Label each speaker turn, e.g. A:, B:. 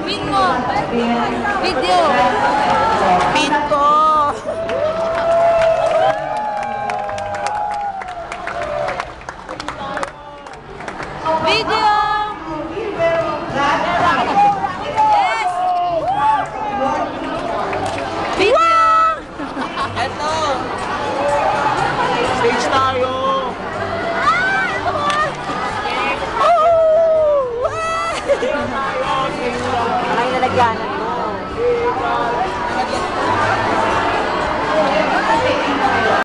A: Pin mo. Video. Pin ko. Video. Yes. Video.
B: Eto! Stage tayo!
A: Ay, nalagyan.